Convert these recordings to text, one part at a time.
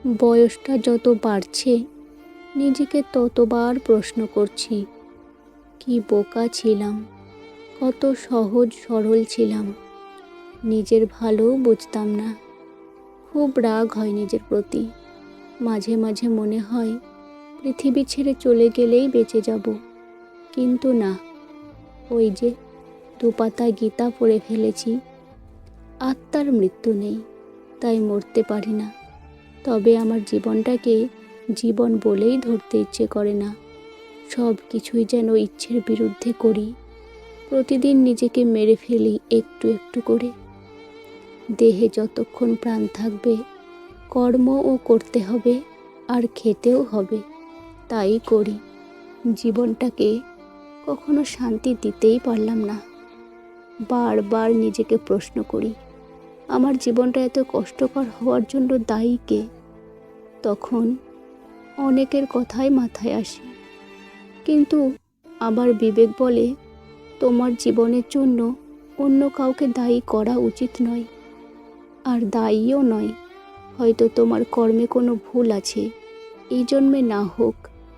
বয়সটা যত বাড়ছে নিজেকে ততবার প্রশ্ন করছি, কি বোকা ছিলাম, কত সহজ সরল ছিলাম। নিজের ভালোও বুঝতাম না। খুব রাগ হয় নিজের প্রতি। মাঝে মাঝে মনে হয় পৃথিবী ছেড়ে চলে গেলেই বেঁচে যাব। কিন্তু না, ওই যে দুপাতা গীতা পড়ে ফেলেছি, আত্মার মৃত্যু নেই, তাই মরতে পারি না। তবে আমার জীবনটাকে জীবন বলেই ধরতে ইচ্ছে করে না। সব কিছুই যেন ইচ্ছের বিরুদ্ধে করি। প্রতিদিন নিজেকে মেরে ফেলি একটু একটু করে। দেহে যতক্ষণ প্রাণ থাকবে কর্মও করতে হবে, আর খেতেও হবে, তাই করি। জীবনটাকে কখনো শান্তি দিতেই পারলাম না। বারবার নিজেকে প্রশ্ন করি, আমার জীবনটা এত কষ্টকর হওয়ার জন্য দায়ী কে? তখন অনেকের কথাই মাথায় আসে, কিন্তু আবার বিবেক বলে তোমার জীবনের জন্য অন্য কাউকে দায়ী করা উচিত নয়। আর দায়ীও নয়, হয়তো তোমার কর্মে কোনো ভুল আছে। এই জন্মে না হোক,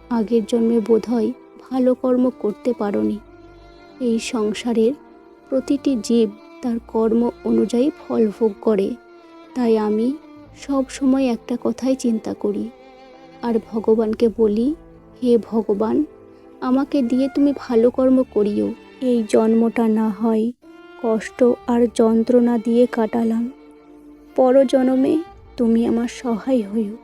আগের জন্মে বোধহয় ভালো কর্ম করতে পারোনি। এই সংসারের প্রতিটি জীব তার কর্ম অনুযায়ী ফল ভোগ করে। তাই আমি সব সময় একটা কথাই চিন্তা করি, আর ভগবানকে বলি, হে ভগবান, আমাকে দিয়ে তুমি ভালো কর্ম করিও। এই জন্মটা না হয় কষ্ট আর যন্ত্রণা দিয়ে কাটালাম, পরজন্মে তুমি আমার সহায় হইও।